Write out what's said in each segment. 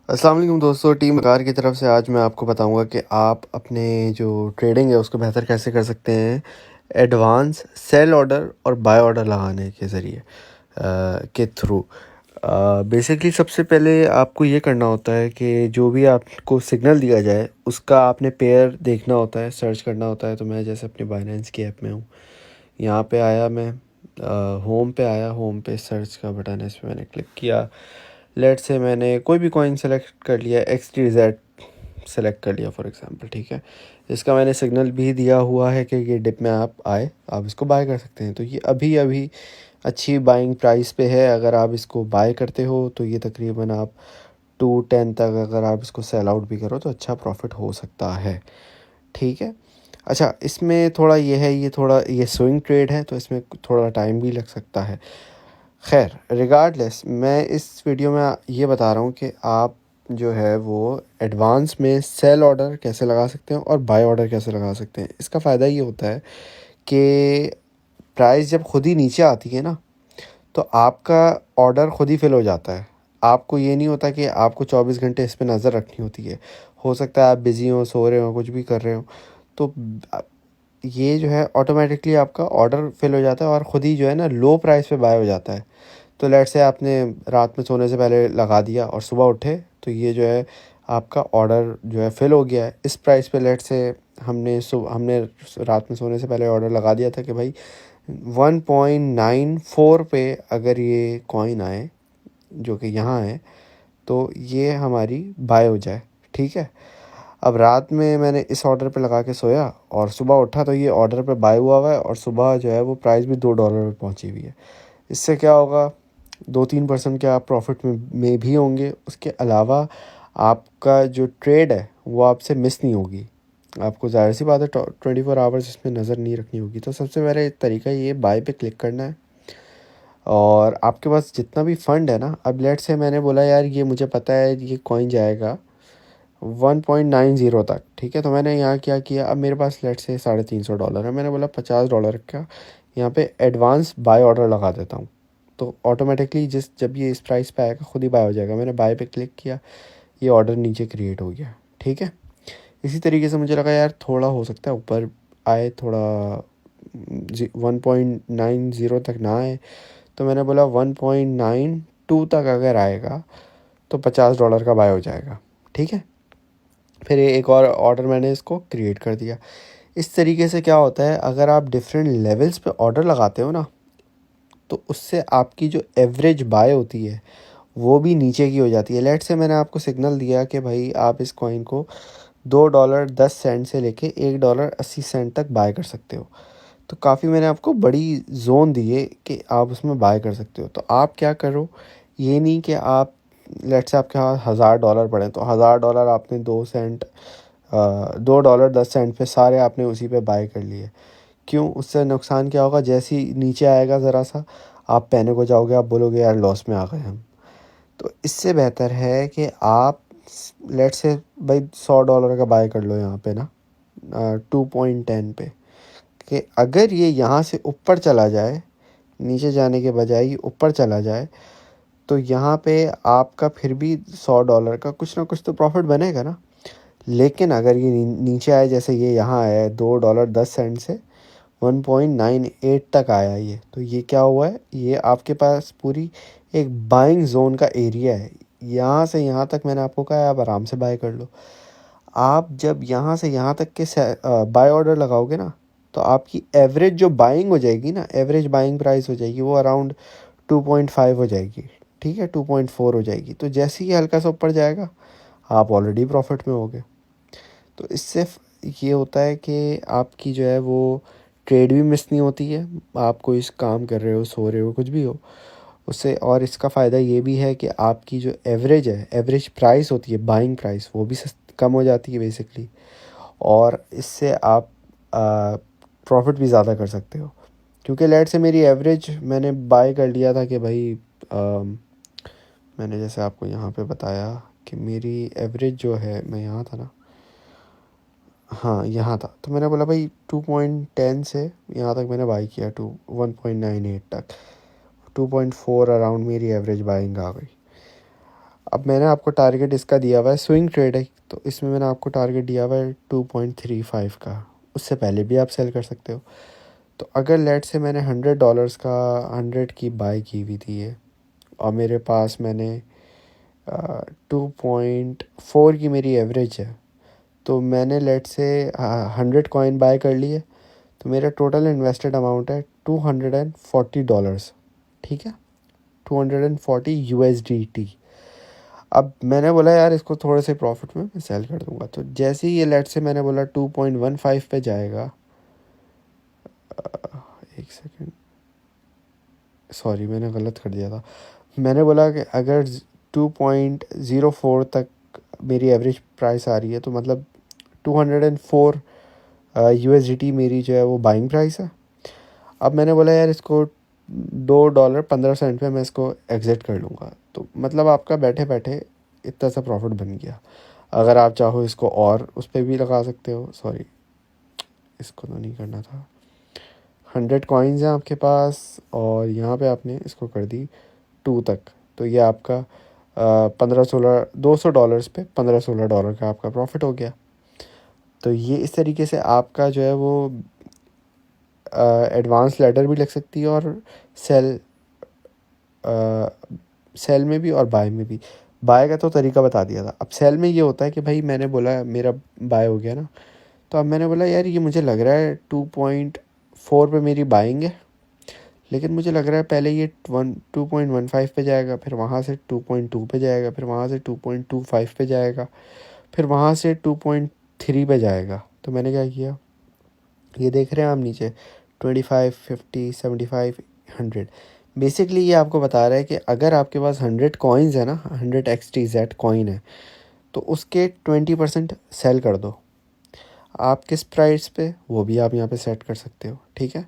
अस्सलाम वालेकुम दोस्तों, टीम कार की तरफ से आज मैं आपको बताऊंगा कि आप अपने जो ट्रेडिंग है उसको बेहतर कैसे कर सकते हैं एडवांस सेल ऑर्डर और बाय ऑर्डर लगाने के ज़रिए के थ्रू। बेसिकली सबसे पहले आपको ये करना होता है कि जो भी आपको सिग्नल दिया जाए उसका आपने पेयर देखना होता है, सर्च करना होता है। तो मैं जैसे अपने बाइनेंस की ऐप में हूँ, यहाँ पे आया मैं, होम पे आया, होम पे सर्च का बटन है, इस पर मैंने क्लिक किया। लेट से मैंने कोई भी कॉइन सेलेक्ट कर लिया, XTZ सेलेक्ट कर लिया फॉर एग्जांपल, ठीक है। इसका मैंने सिग्नल भी दिया हुआ है कि ये डिप में आप आए, आप इसको बाय कर सकते हैं। तो ये अभी अभी अच्छी बाइंग प्राइस पे है। अगर आप इसको बाय करते हो तो ये तकरीबन आप 210 तक, अगर आप इसको सेल आउट भी करो तो अच्छा प्रॉफिट हो सकता है, ठीक है। अच्छा, इसमें थोड़ा ये है, ये स्विंग ट्रेड है तो इसमें थोड़ा टाइम भी लग सकता है। खैर, रिगार्डलेस मैं इस वीडियो में ये बता रहा हूँ कि आप जो है वो एडवांस में सेल ऑर्डर कैसे लगा सकते हैं और बाय ऑर्डर कैसे लगा सकते हैं। इसका फ़ायदा ये होता है कि प्राइस जब खुद ही नीचे आती है ना, तो आपका ऑर्डर खुद ही फिल हो जाता है। आपको ये नहीं होता कि आपको 24 घंटे इस पे नज़र रखनी होती है। हो सकता है आप बिज़ी हो, सो रहे हो, कुछ भी कर रहे हो, तो ये जो है ऑटोमेटिकली आपका ऑर्डर फिल हो जाता है और ख़ुद ही जो है ना लो प्राइस पे बाय हो जाता है। तो लेट्स से आपने रात में सोने से पहले लगा दिया और सुबह उठे तो ये जो है आपका ऑर्डर जो है फिल हो गया है इस प्राइस पे। लेट्स से हमने रात में सोने से पहले ऑर्डर लगा दिया था कि भाई 1.94 पे अगर ये कॉइन आए, जो कि यहाँ है, तो ये हमारी बाय हो जाए, ठीक है। अब रात में मैंने इस ऑर्डर पे लगा के सोया और सुबह उठा तो ये ऑर्डर पे बाय हुआ है और सुबह जो है वो प्राइस भी $2 पे पहुंची हुई है। इससे क्या होगा, 2-3% के आप प्रॉफिट में भी होंगे। उसके अलावा आपका जो ट्रेड है वो आपसे मिस नहीं होगी। आपको ज़ाहिर सी बात है 24 आवर्स इसमें नज़र नहीं रखनी होगी। तो सबसे पहले तरीका ये बाय पे क्लिक करना है और आपके पास जितना भी फ़ंड है ना, अब लेट से मैंने बोला यार ये मुझे पता है ये कॉइन जाएगा 1.90 तक, ठीक है। तो मैंने यहाँ क्या किया, अब मेरे पास लेट से $350 है, मैंने बोला $50 का यहाँ पे एडवांस बाय ऑर्डर लगा देता हूँ। तो ऑटोमेटिकली जब ये इस प्राइस पे आएगा खुद ही बाय हो जाएगा। मैंने बाय पे क्लिक किया, ये ऑर्डर नीचे क्रिएट हो गया, ठीक है। इसी तरीके से मुझे लगा यार थोड़ा हो सकता है ऊपर आए, थोड़ा 1.90 तक ना आए, तो मैंने बोला 1.92 तक अगर आएगा तो $50 का बाय हो जाएगा, ठीक है। फिर एक और ऑर्डर मैंने इसको क्रिएट कर दिया। इस तरीके से क्या होता है, अगर आप डिफरेंट लेवल्स पे ऑर्डर लगाते हो ना, तो उससे आपकी जो एवरेज बाय होती है वो भी नीचे की हो जाती है। लेट से मैंने आपको सिग्नल दिया कि भाई आप इस कॉइन को $2.10 से लेके $1.80 तक बाय कर सकते हो। तो काफ़ी मैंने आपको बड़ी जोन दी है कि आप उसमें बाय कर सकते हो। तो आप क्या करो, ये नहीं कि आप लेट से आपके पास $1000 पड़े तो $1000 आपने 2 सेंट, $2.10 पे सारे आपने उसी पे बाय कर लिए। क्यों? उससे नुकसान क्या होगा, जैसे ही नीचे आएगा ज़रा सा आप पैनिक हो जाओगे, आप बोलोगे यार लॉस में आ गए हम। तो इससे बेहतर है कि आप लेट से भाई $100 का बाय कर लो यहाँ पे ना 2.10 पे, कि अगर ये यहाँ से ऊपर चला जाए, नीचे जाने के बजाय ये ऊपर चला जाए, तो यहाँ पे आपका फिर भी $100 का कुछ ना कुछ तो प्रॉफिट बनेगा ना। लेकिन अगर ये नीचे आए, जैसे ये यहाँ आया है $2.10 से 1.98 तक आया ये, तो ये क्या हुआ है, ये आपके पास पूरी एक बाइंग जोन का एरिया है। यहाँ से यहाँ तक मैंने आपको कहा है आप आराम से बाय कर लो। आप जब यहाँ से यहाँ तक के बाय ऑर्डर लगाओगे ना, तो आपकी एवरेज जो बाइंग हो जाएगी ना, एवरेज बाइंग प्राइस हो जाएगी वो अराउंड 2.5 हो जाएगी, ठीक है, 2.4 हो जाएगी। तो जैसे ही हल्का सा ऊपर जाएगा आप ऑलरेडी प्रॉफिट में होगे। तो इससे ये होता है कि आपकी जो है वो ट्रेड भी मिस नहीं होती है। आप कोई काम कर रहे हो, सो रहे हो, कुछ भी हो उससे। और इसका फ़ायदा ये भी है कि आपकी जो एवरेज है, एवरेज प्राइस होती है, बाइंग प्राइस, वो भी कम हो जाती है बेसिकली। और इससे आप प्रॉफिट भी ज़्यादा कर सकते हो। क्योंकि लेट से मेरी एवरेज मैंने बाय कर लिया था कि भाई मैंने जैसे आपको यहाँ पे बताया कि मेरी एवरेज जो है, मैं यहाँ था ना, हाँ यहाँ था, तो मैंने बोला भाई 2.10 से यहाँ तक मैंने बाई किया 1.98 तक, 2.4 अराउंड मेरी एवरेज बाइंग आ गई। अब मैंने आपको टारगेट इसका दिया हुआ है, स्विंग ट्रेड है तो इसमें मैंने आपको टारगेट दिया हुआ है 2.35 का, उससे पहले भी आप सेल कर सकते हो। तो अगर लेट से मैंने $100 का 100 की बाई की हुई थी ये, और मेरे पास मैंने 2.4 की मेरी एवरेज है, तो मैंने लेट से 100 कॉइन बाय कर लिए, तो मेरा टोटल इन्वेस्टेड अमाउंट है $240। ठीक है, 240 USDT। अब मैंने बोला यार इसको थोड़े से प्रॉफिट में मैं सेल कर दूंगा, तो जैसे ही ये लेट से मैंने बोला 2.15 पे जाएगा, एक सेकेंड, सॉरी मैंने गलत कर दिया था। मैंने बोला कि अगर 2.04 तक मेरी एवरेज प्राइस आ रही है, तो मतलब 204 USDT मेरी जो है वो बाइंग प्राइस है। अब मैंने बोला यार इसको $2.15 पे मैं इसको एग्ज़िट कर लूँगा, तो मतलब आपका बैठे बैठे इतना सा प्रॉफिट बन गया। अगर आप चाहो इसको और उस पर भी लगा सकते हो, सॉरी इसको तो नहीं करना था। 100 कॉइन्स हैं आपके पास और यहाँ पे आपने इसको कर दी 2 तक, तो ये आपका 15-16 $200 पे $15-16 का आपका प्रॉफिट हो गया। तो ये इस तरीके से आपका जो है वो एडवांस लैडर भी लग सकती है, और सेल सेल में भी और बाय में भी। बाय का तो तरीका बता दिया था, अब सेल में ये होता है कि भाई मैंने बोला मेरा बाय हो गया ना, तो अब मैंने बोला यार ये मुझे लग रहा है 2.4 पे मेरी बाइंग है, लेकिन मुझे लग रहा है पहले ये 2.15 पे जाएगा, फिर वहाँ से 2.2 पे जाएगा, फिर वहाँ से 2.25 पे जाएगा, फिर वहाँ से 2.3 पे जाएगा। तो मैंने क्या किया, ये देख रहे हैं आप नीचे 25, 50, 75, 100। बेसिकली ये आपको बता रहा है कि अगर आपके पास 100 कॉइन्स है ना, 100 XTZ कॉइन है, तो उसके 20% सेल कर दो। आप किस प्राइस पे वो भी आप यहाँ पे सेट कर सकते हो। ठीक है,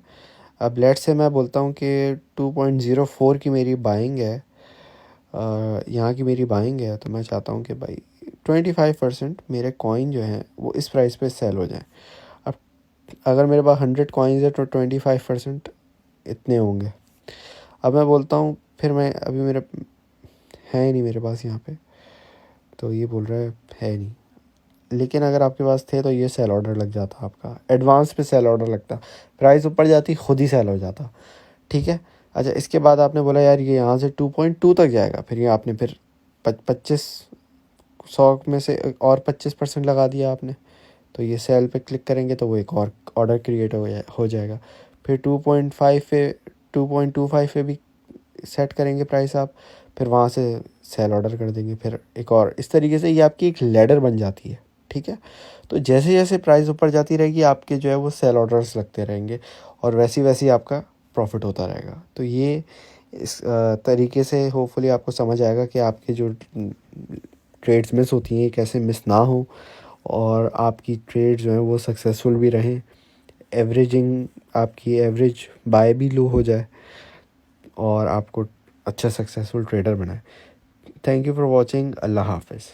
अब लेट से मैं बोलता हूँ कि 2.04 की मेरी बाइंग है, यहाँ की मेरी बाइंग है, तो मैं चाहता हूँ कि भाई 25% मेरे कॉइन जो हैं वो इस प्राइस पे सेल हो जाए। अब अगर मेरे पास 100 कॉइन्स है तो 25% इतने होंगे। अब मैं बोलता हूँ, फिर मैं अभी मेरे है ही नहीं मेरे पास यहाँ पे, तो ये बोल रहा है नहीं, लेकिन अगर आपके पास थे तो ये सेल ऑर्डर लग जाता, आपका एडवांस पे सेल ऑर्डर लगता, प्राइस ऊपर जाती खुद ही सेल हो जाता। ठीक है, अच्छा इसके बाद आपने बोला यार ये यहाँ से 2.2 तक जाएगा, फिर ये आपने फिर 2500 में से और 25% लगा दिया आपने, तो ये सेल पे क्लिक करेंगे तो वो एक और ऑर्डर क्रिएट हो जाएगा। फिर 2.5 पे 2.25 पे भी सेट करेंगे प्राइस आप, फिर वहाँ से सेल ऑर्डर कर देंगे, फिर एक और, इस तरीके से ये आपकी एक लैडर बन जाती है। ठीक है, तो जैसे जैसे प्राइस ऊपर जाती रहेगी आपके जो है वो सेल ऑर्डर्स लगते रहेंगे, और वैसी वैसी आपका प्रॉफिट होता रहेगा। तो ये इस तरीके से होपफुली आपको समझ आएगा कि आपके जो ट्रेड्स मिस होती हैं ये कैसे मिस ना हो, और आपकी ट्रेड जो है वो सक्सेसफुल भी रहें, एवरेजिंग आपकी एवरेज बाय भी लो हो जाए, और आपको अच्छा सक्सेसफुल ट्रेडर बनाए। Thank you for watching. अल्लाह हाफ़िज़।